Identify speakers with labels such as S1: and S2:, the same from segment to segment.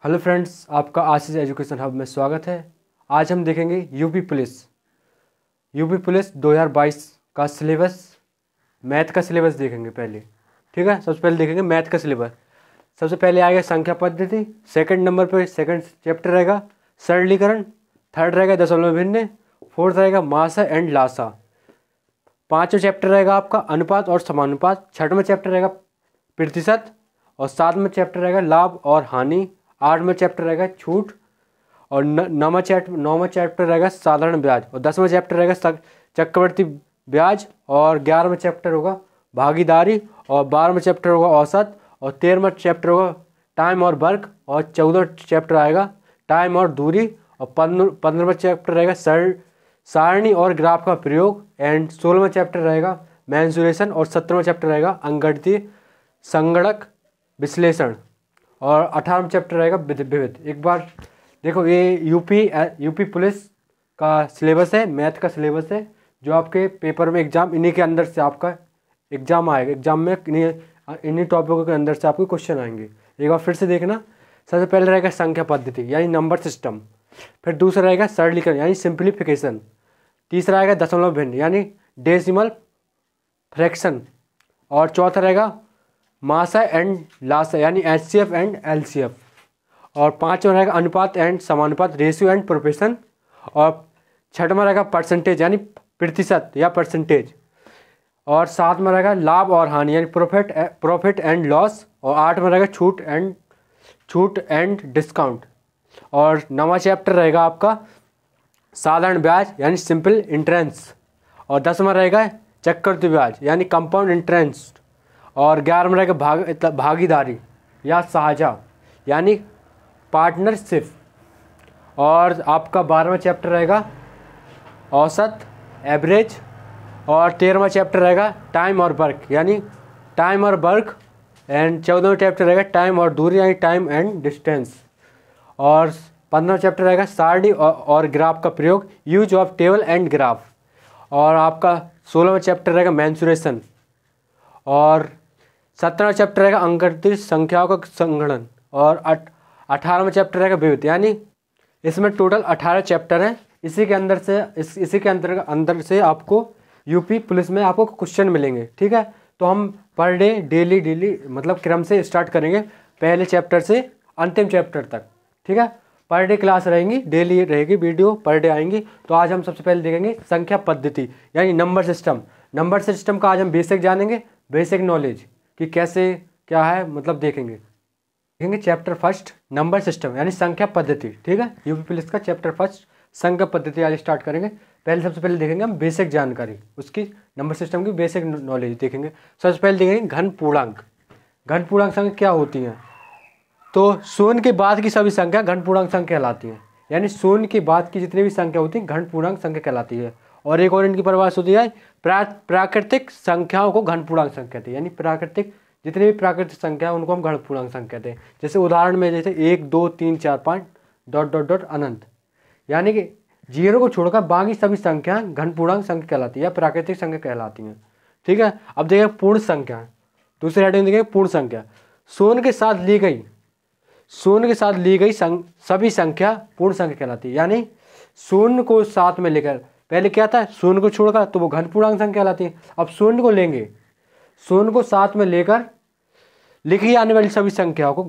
S1: Hello friends, आपका आशीष education hub में स्वागत है। आज हम देखेंगे यूपी पुलिस 2022 का सिलेबस, मैथ का सिलेबस देखेंगे पहले। ठीक है, सबसे पहले देखेंगे मैथ का सिलेबस। सबसे पहले आएगा संख्या पद्धति, सेकंड नंबर पे सेकंड चैप्टर रहेगा सरलीकरण, थर्ड रहेगा दशमलव भिन्न, फोर्थ रहेगा मासा एंड लासा, पाँचवा चैप्टर रहेगा आपका अनुपात और समानुपात, छठवां चैप्टर रहेगा प्रतिशत और सातवां चैप्टर रहेगा लाभ और हानि, आठवां चैप्टर रहेगा छूट और नौवां चैप्टर रहेगा साधारण ब्याज और 10वां चैप्टर रहेगा चक्रवर्ती ब्याज और 11वां चैप्टर होगा भागीदारी और 12वां चैप्टर होगा औसत और 13वां चैप्टर होगा टाइम और वर्क और 14वां चैप्टर आएगा टाइम और दूरी और 15वां चैप्टर रहेगा सारणी और ग्राफ का प्रयोग एंड 16वां चैप्टर रहेगा मेंसुरेशन और 17वां चैप्टर रहेगा अंकगणितीय संगणक विश्लेषण और 18वां चैप्टर रहेगा विविध। एक बार देखो, ये यूपी पुलिस का सिलेबस है, मैथ का सिलेबस है, जो आपके पेपर में एग्जाम इन्हीं के अंदर से आपका एग्जाम आएगा। एग्जाम में इन्हीं टॉपिकों के अंदर से आपके क्वेश्चन आएंगे। एक बार फिर से देखना। सबसे पहले रहेगा संख्या पद्धति यानी नंबर सिस्टम, फिर दूसरा रहेगा सरलीकरण यानी सिंप्लीफिकेशन, तीसरा रहेगा दशमलव भिन्न यानी डेसिमल फ्रैक्शन और चौथा रहेगा मासा एंड लासा यानी एचसीएफ एंड एलसीएफ और पांचवा रहेगा अनुपात एंड समानुपात रेशियो एंड प्रोपोर्शन और छठवां रहेगा परसेंटेज यानी प्रतिशत या परसेंटेज और सातवां रहेगा लाभ और हानि यानी प्रॉफिट एंड लॉस और आठवां रहेगा छूट एंड डिस्काउंट और नौवां चैप्टर रहेगा आपका साधारण ब्याज यानी सिंपल इंटरेंस और 10वां रहेगा चक्रवृद्धि ब्याज यानी कंपाउंड इंटरेंस और 11वां रहेगा भागीदारी या साझा यानी पार्टनरशिप और आपका 12वां चैप्टर रहेगा औसत एवरेज और 13वां चैप्टर रहेगा टाइम और वर्क यानी टाइम और वर्क एंड 14वां चैप्टर रहेगा टाइम और दूरी यानी टाइम एंड डिस्टेंस और 15वां चैप्टर रहेगा सारणी और ग्राफ का प्रयोग use of table and graph और आपका 16वां चैप्टर रहेगा मेंसुरेशन और 17वां चैप्टर रहेगा अंकगणितीय संख्याओं का संगणन और 18वां चैप्टर रहेगा विविध। यानी इसमें टोटल 18 चैप्टर हैं। इसी के अंदर से आपको यूपी पुलिस में आपको क्वेश्चन मिलेंगे। ठीक है, तो हम पर डे डेली मतलब क्रम से स्टार्ट करेंगे पहले चैप्टर से अंतिम चैप्टर तक। ठीक है, पर डे क्लास रहेंगी, डेली रहेगी वीडियो, पर डे आएंगी। तो आज हम सबसे पहले देखेंगे संख्या पद्धति यानी नंबर सिस्टम का आज हम बेसिक जानेंगे, बेसिक नॉलेज कि कैसे क्या है, मतलब देखेंगे चैप्टर फर्स्ट नंबर सिस्टम यानी संख्या पद्धति। ठीक है, यूपी पुलिस का चैप्टर फर्स्ट संख्या पद्धति आज स्टार्ट करेंगे। सबसे पहले देखेंगे हम बेसिक जानकारी, उसकी नंबर सिस्टम की बेसिक नॉलेज देखेंगे। सबसे पहले देखेंगे घन पूर्णांक संख्या क्या होती हैं। तो शून्य के बाद की सभी संख्या घन पूर्णांक संख्या कहलाती हैं, यानी शून्य के बाद की जितनी भी संख्या होती है घन पूर्णांक संख्या कहलाती है। और एक और इनकी परिभाषा होती है प्राकृतिक संख्याओं को घन पूर्णांक संख्या कहते हैं, यानी प्राकृतिक जितनी भी प्राकृतिक संख्या है उनको हम घन पूर्णांक संख्या कहते हैं। जैसे उदाहरण में जैसे 1 2 3 4 5 ... अनंत, यानी कि 0 को छोड़कर बाकी सभी संख्या घन पूर्णांक संख्या कहलाती है या प्राकृतिक संख्या कहलाती हैं। ठीक है, अब देखें पूर्ण संख्या, दूसरे हेडिंग देखें पूर्ण संख्या। शून्य के साथ ली गई सभी संख्या पूर्ण संख्या कहलाती है, यानी शून्य को साथ में लेकर, पहले क्या था शून्य को छोड़कर तो वो घन पूर्णांक संख्या कहलाती है। अब शून्य को लेंगे, शून्य को साथ में लेकर लिखी जाने वाली सभी संख्याओं को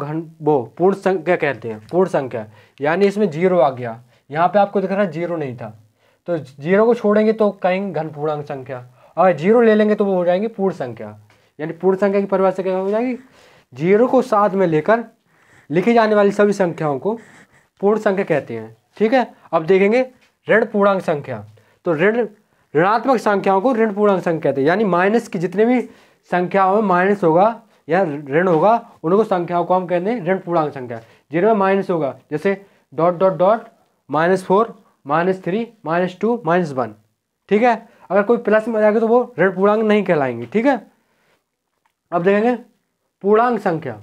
S1: पूर्ण संख्या कहते हैं। पूर्ण संख्या यानी इसमें 0 आ गया, यहाँ पे आपको दिख रहा है 0 नहीं था, तो 0 को छोड़ेंगे तो कहेंगे घन पूर्णांक संख्या, और 0 ले लेंगे तो वो हो जाएंगे पूर्ण संख्या। यानी पूर्ण संख्या की परिभाषा क्या हो जाएगी, 0 को साथ में लेकर लिखी जाने वाली सभी संख्याओं को पूर्ण संख्या कहते हैं। ठीक है, अब देखेंगे ऋण पूर्णांक संख्या। तो ऋणात्मक संख्याओं को ऋण पूर्णांक संख्या कहते हैं, यानी माइनस की जितने भी संख्याओं में माइनस होगा या ऋण होगा उनको संख्याओं को हम कहते हैं ऋण पूर्णांक संख्या। जिनमें माइनस होगा जैसे ... -4 -3 -2 -1। ठीक है, अगर कोई प्लस में आ जाएगा तो वो ऋण पूर्णांक नहीं कहलाएंगे। ठीक है, अब देखेंगे पूर्णांक संख्या।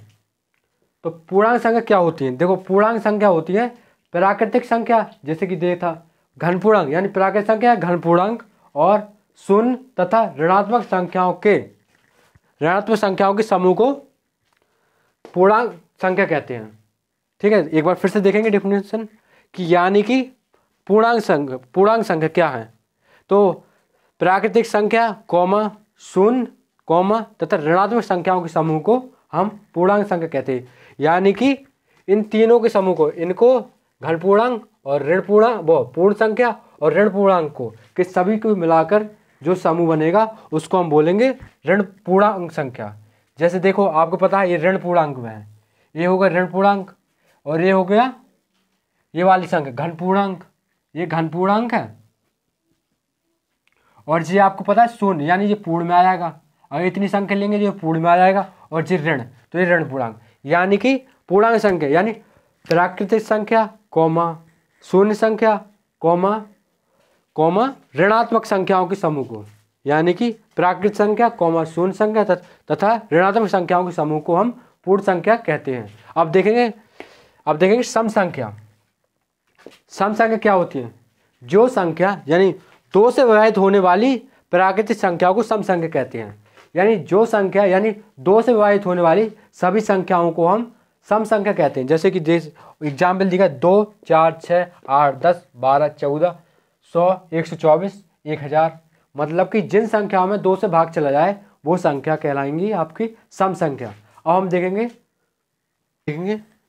S1: तो पूर्णांक संख्या क्या होती है, देखो पूर्णांक संख्या होती है प्राकृतिक संख्या, जैसे कि दे था घन पूर्णांक यानी प्राकृतिक संख्या घन पूर्णांक और शून्य तथा ऋणात्मक संख्याओं के समूह को पूर्णांक संख्या कहते हैं। ठीक है, एक बार फिर से देखेंगे डेफिनेशन कि यानी कि पूर्णांक संख्या क्या है। तो प्राकृतिक संख्या कॉमा शून्य कॉमा तथा ऋणात्मक संख्याओं के समूह को हम पूर्णांक संख्या कहते हैं। यानी कि इन तीनों के समूह को, इनको घन पूर्णांक और ऋण पूर्णांक, वो पूर्ण संख्या और ऋण पूर्णांक को के सभी को मिलाकर जो समूह बनेगा उसको हम बोलेंगे ऋण पूर्णांक संख्या। जैसे देखो आपको पता है ये ऋण पूर्णांक में है, ये हो गया ऋण पूर्णांक और ये हो गया ये वाली संख्या घन पूर्णांक, ये घन पूर्णांक है और ये आपको पता है शून्य, यानी ये पूर्ण में आ जाएगा। अगर इतनी संख्या लेंगे ये पूर्ण में आ जाएगा और ये ऋण, तो ये ऋण पूर्णांक। यानी कि पूर्णांक संख्या यानी प्राकृतिक संख्या कॉमा शून्य संख्या कॉमा ऋणात्मक संख्याओं के समूह को, यानी कि प्राकृतिक संख्या कॉमा शून्य संख्या तथा ऋणात्मक संख्याओं के समूह को हम पूर्ण संख्या कहते हैं। अब देखेंगे सम संख्या। सम संख्या क्या होती है? जो संख्या यानी दो से विभाजित होने वाली प्राकृतिक संख्याओं को सम संख्या कहते हैं। यानी जो संख्या यानी दो से विभाजित होने वाली सभी संख्याओं को हम सम संख्या कहते हैं। जैसे कि एग्जाम्पल दिखा 2, 4, 6, 8, 10, 12, 14, 100, 124, 1000। मतलब कि जिन संख्याओं में 2 से भाग चला जाए वो संख्या कहलाएंगी आपकी सम संख्या। अब हम देखेंगे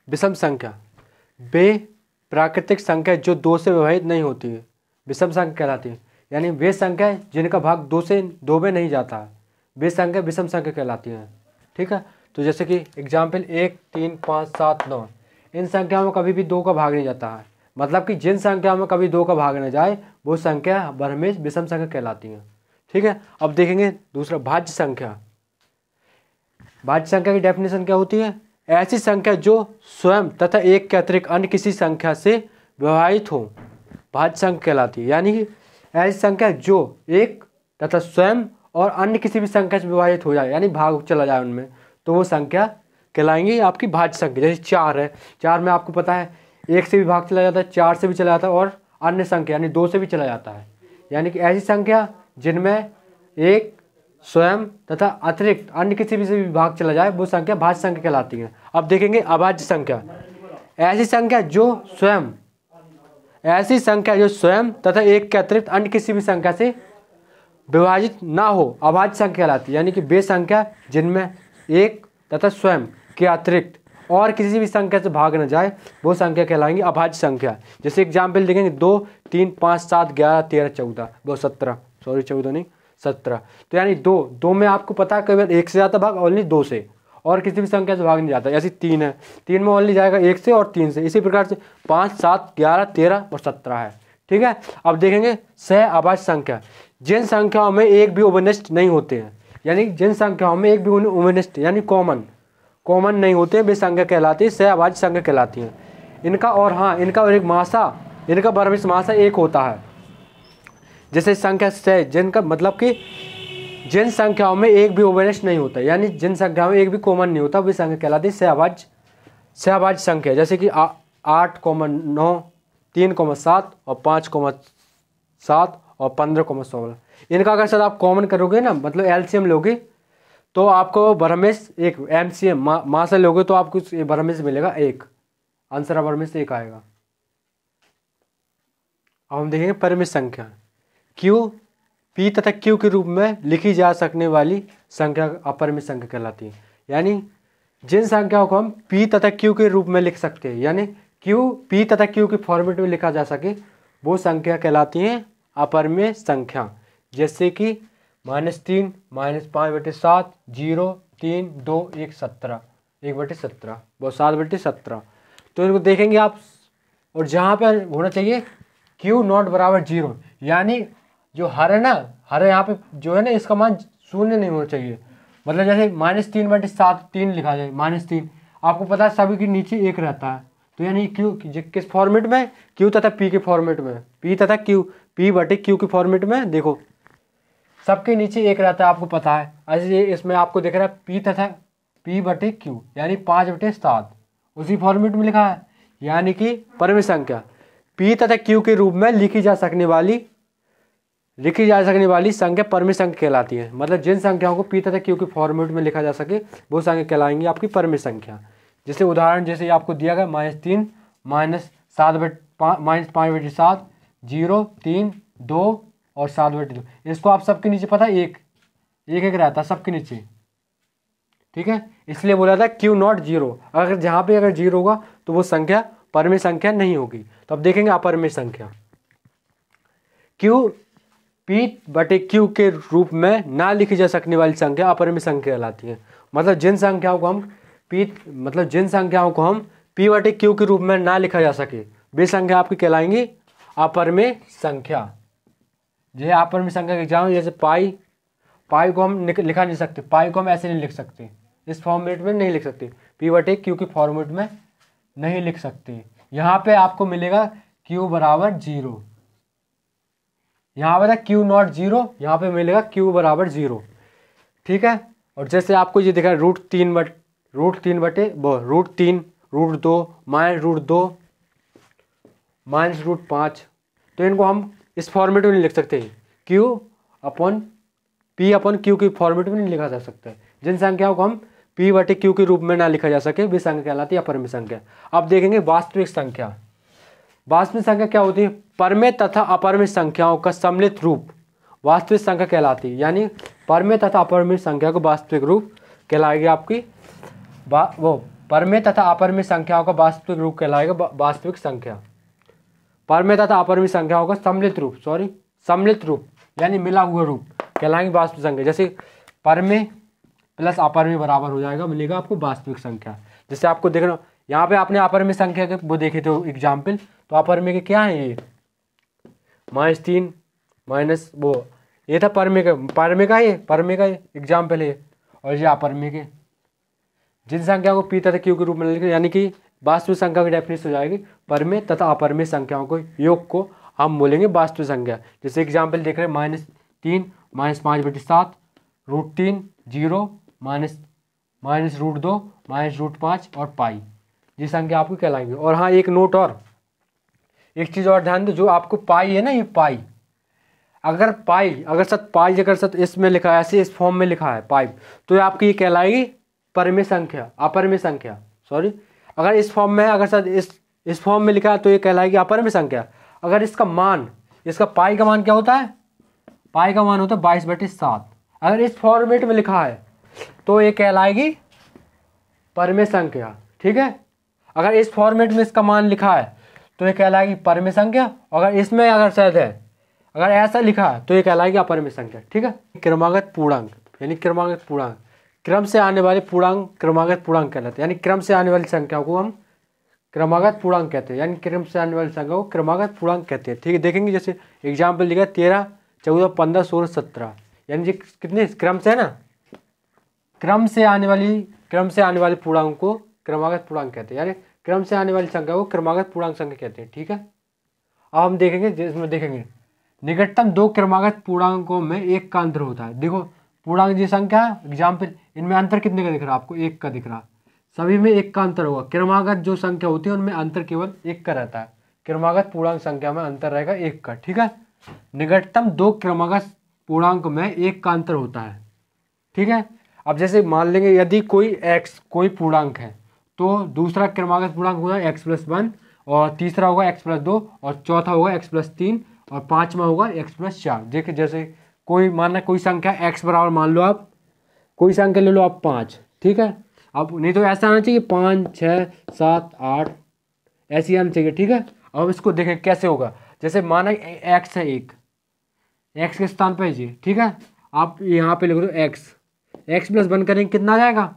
S1: विषम संख्या। वे प्राकृतिक संख्या जो 2 से विभाजित नहीं होती है विषम संख्या कहलाती है। यानी वे संख्या जिनका भाग 2 से 2 में नहीं जाता है वे संख्या विषम संख्या कहलाती हैं। ठीक है, तो जैसे कि एग्जाम्पल 1, 3, 5, 7, 9 इन संख्याओं में कभी भी 2 का भाग नहीं जाता है। मतलब कि जिन संख्याओं में कभी 2 का भाग न जाए वो संख्या बरहमेश विषम संख्या कहलाती हैं। ठीक है, अब देखेंगे दूसरा भाज्य संख्या। भाज्य संख्या की डेफिनेशन क्या होती है? ऐसी संख्या जो स्वयं तथा एक के अतिरिक्त अन्य किसी संख्या से विभाजित हो भाज्य संख्या कहलाती है। यानी कि ऐसी संख्या जो एक तथा स्वयं और अन्य किसी भी संख्या से विभाजित हो जाए, यानी भाग चला जाए उनमें, तो वो संख्या कहलाएंगी आपकी भाज्य संख्या। जैसे 4 है, 4 में आपको पता है 1 से भी भाग चला जाता है, 4 से भी चला जाता है और अन्य संख्या यानी 2 से भी चला जाता है। यानी कि ऐसी संख्या जिनमें एक स्वयं तथा अतिरिक्त अन्य किसी भी से भी भाग चला जाए वो संख्या भाज्य संख्या कहलाती है। अब देखेंगे अभाज्य संख्या। ऐसी संख्या जो स्वयं तथा एक के अतिरिक्त अन्य किसी भी संख्या से विभाजित ना हो अभाज्य संख्या कहलाती है। यानी कि वे संख्या जिनमें एक तथा स्वयं के अतिरिक्त और किसी भी संख्या से भाग न जाए वो संख्या कहलाएंगी अभाज्य संख्या। जैसे एग्जाम्पल देखेंगे 2, 3, 5, 7, 11, 13, 14, वो 17, सॉरी 14 नहीं 17। तो यानी 2 में आपको पता है केवल 1 से जाता भाग, ओनली 2 से, और किसी भी संख्या से भाग नहीं जाता। ऐसी 3 है, 3 में ओनली जाएगा 1 से और 3 से। इसी प्रकार से 5, 7, 11, 13 और 17 है। ठीक है, अब देखेंगे सह अभाज्य संख्या। जिन संख्याओं में एक भी उभयनिष्ठ नहीं होते हैं, यानी जिन संख्याओं में एक भी उभयनिष्ठ यानी कॉमन नहीं होते वे संख्या कहलाती है सह अभाज्य संख्या कहलाती हैं। इनका और एक मासा, इनका बरहमिश मासा 1 होता है। जैसे संख्या सह, जिनका मतलब कि जिन संख्याओं में एक भी उभयनिष्ठ नहीं होता, यानी जिन संख्याओं में एक भी कॉमन नहीं होता वे संख्या कहलाती है सह अभाज्य संख्या। जैसे कि 8, 9, 3, 7 और 5, 7 और 15, 16। इनका अगर सर आप कॉमन करोगे ना, मतलब एलसीएम लोगे तो आपको बरहमेश 1, एमसीएम मासा लोगे तो आपको बरहमेश मिलेगा 1, आंसर बरहमेश 1 आएगा। अब हम देखेंगे परिमित संख्या। क्यू, पी तथा क्यू के रूप में लिखी जा सकने वाली संख्या अपरिमित संख्या कहलाती है। यानी जिन संख्याओं को हम पी तथा क्यू के रूप में लिख सकते हैं, यानी क्यू पी तथा क्यू के फॉर्मेट में लिखा जा सके वो संख्या कहलाती हैं अपरिमेय संख्या। जैसे कि -3, -5/7, 0, 3, 2, 1, 17, 1/17, वो 7/17। तो इनको देखेंगे आप, और जहाँ पर होना चाहिए Q नॉट बराबर 0, यानी जो हर है ना, हर यहाँ पे जो है ना इसका मान 0 नहीं होना चाहिए। मतलब जैसे -3/7 3 लिखा जाए, -3 आपको पता है सभी के नीचे 1 रहता है। तो यानी क्यू किस फॉर्मेट में? क्यू तथा पी के फॉर्मेट में, पी तथा क्यू, P/Q के फॉर्मेट में देखो सबके नीचे 1 रहता है, आपको पता है। ऐसे इसमें आपको दिख रहा है P तथा P/Q यानी 5/7 उसी फॉर्मेट में लिखा है। यानी कि परिमित संख्या P तथा Q के रूप में लिखी जा सकने वाली संख्या परिमित संख्या कहलाती है। मतलब जिन संख्याओं को P तथा Q के फॉर्मेट में लिखा जा सके वो संख्या कहलाएंगी आपकी परिमित संख्या। जैसे उदाहरण जैसे आपको दिया गया -3 -5/7 0 3 2 और 7/2। इसको आप सबके नीचे पता है एक एक रहता है सबके नीचे, ठीक है। इसलिए बोला था Q नॉट 0, अगर जहाँ पे अगर 0 होगा तो वो संख्या परमेय संख्या नहीं होगी। तो अब देखेंगे अपरमेय संख्या। Q P/Q के रूप में ना लिखी जा सकने वाली संख्या अपरमेय संख्या कहलाती है। मतलब जिन संख्याओं को हम P/Q के रूप में ना लिखा जा सके वे संख्या आपकी कहलाएंगी अपरमेय संख्या। जो अपरमेय संख्या के एग्जाम्पल जैसे पाई को हम लिखा नहीं सकते, पाई को हम ऐसे नहीं लिख सकते, इस फॉर्मेट में नहीं लिख सकते, P/Q के फॉर्मेट में नहीं लिख सकते। यहाँ पे आपको मिलेगा Q बराबर 0, यहाँ पर Q नॉट 0, यहाँ पे मिलेगा Q बराबर 0, ठीक है। और जैसे आपको ये दिखा है √3 √2 -√5, तो इनको हम इस फॉर्मेट में नहीं लिख सकते, P/Q के फॉर्मेट में नहीं लिखा जा सकता। जिन संख्याओं को हम P/Q के रूप में ना लिखा जा सके वे संख्या कहलाती है अपरमेय संख्या। अब देखेंगे वास्तविक संख्या। वास्तविक संख्या क्या होती है? परमेय तथा अपरमेय संख्याओं का सम्मिलित रूप वास्तविक संख्या कहलाती है। यानी परमेय तथा अपरमेय संख्या को वास्तविक रूप कहलाएगी आपकी परमेय तथा अपरमेय संख्याओं का वास्तविक रूप कहलाएगा वास्तविक संख्या। परमेय तथा अपरमेय संख्याओं का सम्मिलित रूप यानी मिला हुआ रूप कहलाएंगे वास्तविक संख्या। जैसे परमेय प्लस अपरमेय बराबर हो जाएगा, मिलेगा आपको वास्तविक संख्या। जैसे आपको देखना यहाँ पे आपने अपरमेय संख्या के वो देखे थे एग्जाम्पल, तो अपरमेय के क्या है ये -3 माइनस वो ये था परमेय का एग्जाम्पल है। और ये अपरमेय के जिन संख्या को P तथा Q के रूप में लिखे यानी कि वास्तविक संख्या की डेफिनेशन हो जाएगी परमेय तथा अपरमेय संख्याओं को योग को हम बोलेंगे वास्तविक संख्या। जैसे एग्जाम्पल देख रहे हैं -3 -5/7 √3 0 -√2 -√5 और पाई, ये संख्या आपको कहलाएंगे। और हाँ एक नोट और एक चीज़ और ध्यान दो, जो आपको पाई है ना, ये पाई अगर सत इसमें लिखा है ऐसे इस फॉर्म में लिखा है पाई, तो ये आपकी ये कहलाएगी अपरमेय संख्या। अगर इस फॉर्म में अगर सर इस फॉर्म में लिखा है तो ये कहलाएगी अपरमेय संख्या। अगर इसका पाई का मान क्या होता है? पाई का मान होता है 22/7। अगर इस फॉर्मेट में लिखा है तो ये कहलाएगी परमेय संख्या, ठीक है। अगर इस फॉर्मेट में इसका मान लिखा है तो ये कहलाएगी परमेय संख्या। अगर इसमें अगर ऐसा लिखा है तो ये कहलाएगी अपरमेय संख्या, ठीक है। क्रमागत पूर्णांक यानी क्रम से आने वाले पूर्णांक क्रमागत पूर्णांक कहलाते हैं। यानी क्रम से आने वाली संख्या को हम क्रमागत पूर्णांक कहते हैं, यानी क्रम से आने वाली संख्या को क्रमागत पूर्णांक कहते हैं, ठीक है। देखेंगे जैसे एग्जाम्पल लिखा 13 14 15 16 17, यानी जी कितने क्रम से है ना, क्रम से आने वाले पूर्णांक को क्रमागत पूर्णांक कहते हैं, यानी क्रम से आने वाली संख्या को क्रमागत पूर्णांक संख्या कहते हैं, ठीक है। अब हम देखेंगे निकटतम दो क्रमागत पूर्णांकों में एक का अंतर होता है। देखो पूर्णांक जी संख्या एग्जाम्पल, इनमें अंतर कितने का दिख रहा है आपको? एक का दिख रहा, सभी में एक का अंतर होगा। क्रमागत जो संख्या होती है उनमें अंतर केवल एक का रहता है, क्रमागत पूर्णांक संख्या में अंतर रहेगा एक का, ठीक है। निकटतम दो क्रमागत पूर्णांक में एक का अंतर होता है, ठीक है। अब जैसे मान लेंगे यदि कोई पूर्णांक है तो दूसरा क्रमागत पूर्णांक होगा x+1 और तीसरा होगा x+2 और चौथा होगा x+3 और पांचवा होगा x+4। देखिए जैसे कोई संख्या x बराबर मान लो आप, कोई संख्या ले लो आप 5, ठीक है। अब नहीं तो ऐसा आना चाहिए 5 6 7 8 ऐसे आना चाहिए, ठीक है। अब इसको देखें कैसे होगा। जैसे माना x है, x के स्थान पर है, ठीक है। आप यहाँ पे लिख दो x+1 करेंगे कितना आ जाएगा?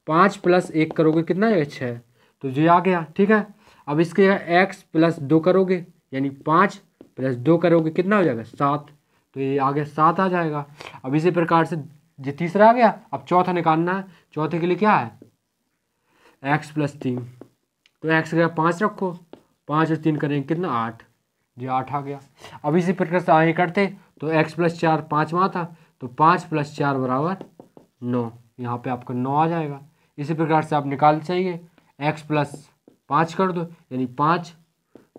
S1: 5 + 1 करोगे कितना आएगा? 6, तो ये आ गया, ठीक है। अब इसके x+2 करोगे यानी 5 + 2 करोगे कितना हो जाएगा? 7, तो ये आगे 7 आ जाएगा। अब इसी प्रकार से ये तीसरा आ गया। अब चौथा निकालना है, चौथे के लिए क्या है? x+3, तो x का 5 रखो, 5 और 3 करेंगे कितना? 8, ये 8 आ गया। अब इसी प्रकार से आगे करते तो x+4 5वां था, तो 5 + 4 बराबर 9, यहाँ पे आपका 9 आ जाएगा। इसी प्रकार से आप निकाल चाहिए x+5 कर दो यानी 5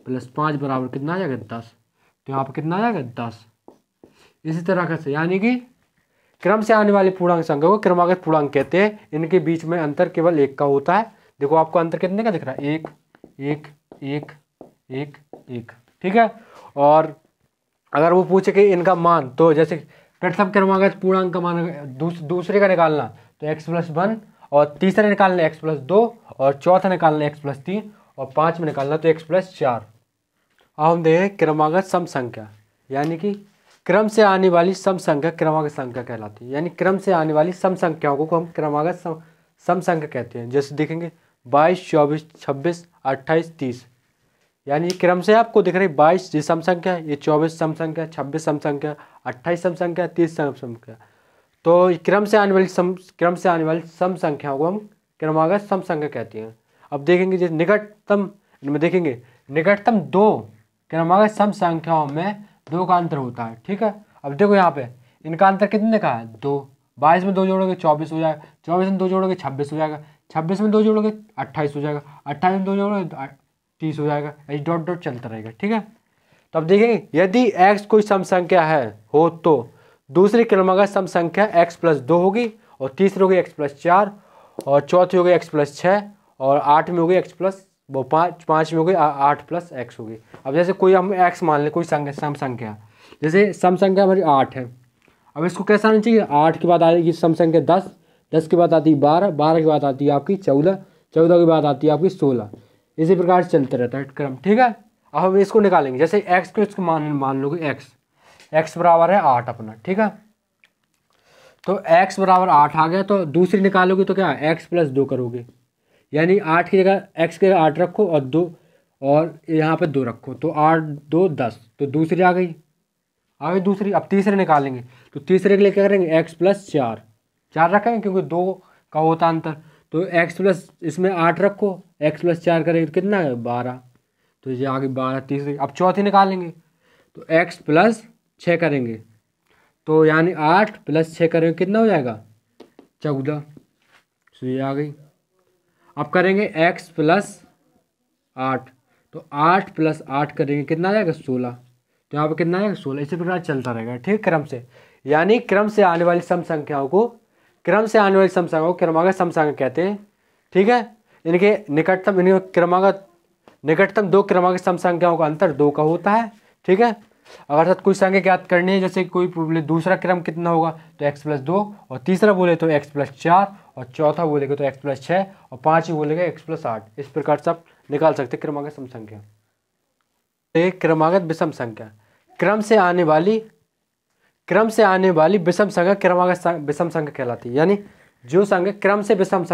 S1: + 5 बराबर कितना आ जाएगा? 10, तो यहाँ पर कितना आ जाएगा? 10। इसी तरह से यानी कि क्रम से आने वाले पूर्णांक संख्या को क्रमागत पूर्णांक कहते हैं। इनके बीच में अंतर केवल एक का होता है। देखो आपको अंतर कितने का दिख रहा है, 1 1 1 1 1, ठीक है। और अगर वो पूछे कि इनका मान, तो जैसे प्रथम क्रमांक पूर्णांक का मान दूसरे का निकालना तो x+1, और तीसरे निकालना x+2, और चौथा निकालना x+3, और 5 में निकालना तो x+4। अब हम देखें क्रमागत सम संख्या, यानी कि क्रम से आने वाली सम संख्या क्रमागत संख्या कहलाती है। यानी क्रम से आने वाली सम संख्याओं को हम क्रमागत सम संख्या कहते हैं। जैसे देखेंगे 22 24 26 28 30, यानी क्रम से आपको दिख रही 22 ये सम संख्या, ये 24 सम संख्या, 26 सम संख्या, 28 सम संख्या, 30 सम संख्या। तो क्रम से आने वाली सम संख्याओं को हम क्रमागत सम संख्या कहते हैं। अब देखेंगे जैसे निकटतम, इनमें देखेंगे निकटतम दो क्रमागत सम संख्याओं में 2 का अंतर होता है, ठीक है। अब देखो यहाँ पे इनका अंतर कितने का है, 2। 22 में 2 जोड़ोगे 24 हो जाएगा, 24 में 2 जोड़ोगे 26 हो जाएगा, 26 में 2 जोड़ोगे 28 हो जाएगा, 28 में 2 जोड़ोगे 30 हो जाएगा, ऐसे डॉट डॉट चलता रहेगा, ठीक है। तो अब देखेंगे यदि x कोई सम संख्या हो तो दूसरी क्रमागत सम संख्या x+2 होगी, और तीसरी होगी x+4, और चौथी होगी x+6, और 8 में होगी पाँच में होगी 8+x होगी। अब जैसे कोई हम x मान लें, कोई सम संख्या, जैसे सम संख्या हमारी 8 है। अब इसको कैसा आना चाहिए, 8 के बाद आएगी सम संख्या 10, 10 के बाद आती है 12, 12 के बाद आती है आपकी 14, 14 के बाद आती है आपकी 16। इसी प्रकार से चलता रहता है क्रम, ठीक है। अब हम इसको निकालेंगे, जैसे x को इसको मान लोगे x बराबर है 8 अपना, ठीक है। तो x बराबर 8 आ गया, तो दूसरी निकालोगे तो क्या x+2 करोगे, यानी 8 की जगह x के 8 रखो और 2, और यहाँ पे 2 रखो, तो 8 2 10, तो दूसरी आ गई दूसरी। अब तीसरे निकालेंगे, तो तीसरे के लिए क्या करेंगे x+4, 4 रखेंगे क्योंकि 2 का होता अंतर, तो इसमें 8 रखो, x+4 करेंगे तो कितना है 12, तो ये आगे 12 तीसरी। अब चौथी निकालेंगे तो x+6 करेंगे, तो यानी 8 + 6 करेंगे कितना हो जाएगा 14, तो ये आ गई। अब करेंगे x+8, तो 8 + 8 करेंगे कितना आ जाएगा 16, तो यहाँ पर कितना आएगा 16। इसी प्रकार चलता रहेगा, ठीक, क्रम से। यानी क्रम से आने वाली सम संख्याओं को क्रमागत सम संख्या कहते हैं, ठीक है। इनके निकटतम 2 क्रमागत सम संख्याओं का अंतर 2 का होता है, ठीक है। अगर साथ कोई संख्या ज्ञात करनी है, जैसे कोई बोले दूसरा क्रम कितना होगा तो x+2, और तीसरा बोले तो x+4, और चौथा बोलेगा तो x+6, और पांचवी बोलेगा x+8। इस प्रकार से आप निकाल सकते हैं क्रमागत सम संख्या। एक क्रमागत विषम संख्या, क्रम से आने वाली विषम संख्या क्रमागत विषम संख्या कहलाती है। यानी जो संख्या क्रम से विषम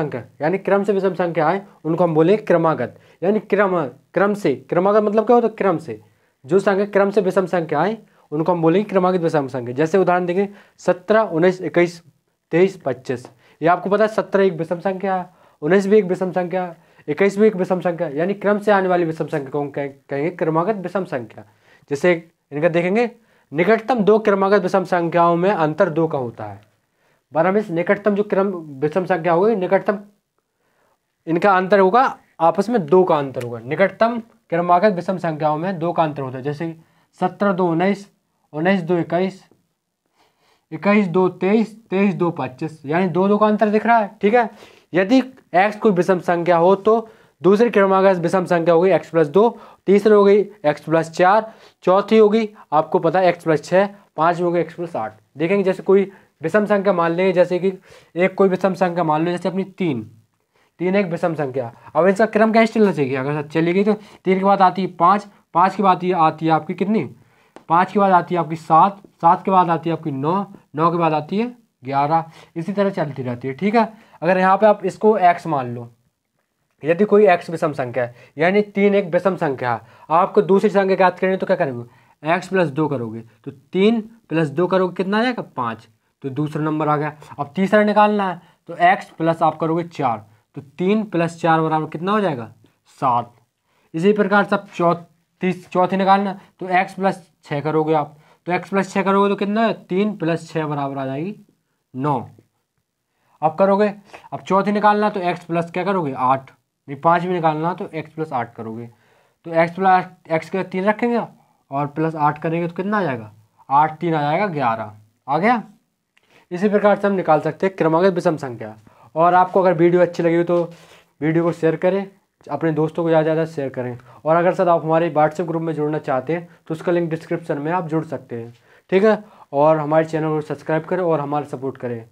S1: संख्या है उनको हम बोले क्रमागत। यानी क्रम से, क्रमागत मतलब क्या होता है क्रम से, जो संख्या क्रम से विषम संख्या है उनको हम बोलेंगे क्रमागत विषम संख्या। जैसे उदाहरण देंगे 17 19 21 23 25, ये आपको पता है 17 एक विषम संख्या है, 19 भी एक विषम संख्या, 21 भी एक विषम संख्या। यानी क्रम से आने वाली विषम संख्या को हम कहेंगे क्रमागत विषम संख्या। जैसे इनका देखेंगे निकटतम 2 क्रमागत विषम संख्याओं में अंतर 2 का होता है। बराबर निकटतम जो क्रम विषम संख्या होगी, निकटतम इनका अंतर होगा आपस में 2 का अंतर होगा। निकटतम क्रमागत विषम संख्याओं में 2 का अंतर होता है। जैसे 17 2 19, 19 2 21, 21 2 23, 23 2 25, यानी 2 का अंतर दिख रहा है, ठीक है। यदि x कोई विषम संख्या हो तो दूसरी क्रमागत विषम संख्या होगी x+2, तीसरी हो गई x+4, चौथी होगी आपको पता है x+6, पांचवी होगी x+8। देखेंगे जैसे कोई विषम संख्या मान लेंगे, जैसे कि एक कोई विषम संख्या मान लो, जैसे अपनी 3 एक विषम संख्या। अब इसका क्रम कैसे चलना चाहिए, अगर चली गई तो 3 के बाद आती है 5, 5 के बाद आती है आपकी कितनी, 5 के बाद आती है आपकी 7, 7 के बाद आती है आपकी 9, 9 के बाद आती है 11, इसी तरह चलती रहती है, ठीक है। अगर यहाँ पे आप इसको x मान लो, यदि कोई x विषम संख्या है, यानी 3 एक विषम संख्या है, आपको दूसरी संख्या ज्ञात करनी है तो क्या करोगे x+2 करोगे, तो 3 + 2 करोगे कितना आ जाएगा 5, तो दूसरा नंबर आ गया। अब तीसरा निकालना है तो x प्लस आप करोगे 4, तो 3 + 4 बराबर कितना हो जाएगा 7। इसी प्रकार सब चौथी निकालना तो x+6 करोगे आप, तो x+6 करोगे तो कितना है 3 + 6 बराबर आ जाएगी 9। अब करोगे, अब चौथी निकालना तो x प्लस क्या करोगे 8, नहीं 5 भी निकालना तो x+8 करोगे, तो x के 3 रखेंगे और +8 करेंगे तो कितना आ जाएगा 8 3 आ जाएगा 11, आ गया। इसी प्रकार से हम निकाल सकते हैं क्रमागत विषम संख्या। और आपको अगर वीडियो अच्छी लगी हो तो वीडियो को शेयर करें, अपने दोस्तों को ज़्यादा से ज़्यादा शेयर करें। और अगर सर आप हमारे व्हाट्सएप ग्रुप में जुड़ना चाहते हैं तो उसका लिंक डिस्क्रिप्शन में आप जुड़ सकते हैं। ठीक है, और हमारे चैनल को सब्सक्राइब करें और हमारा सपोर्ट करें।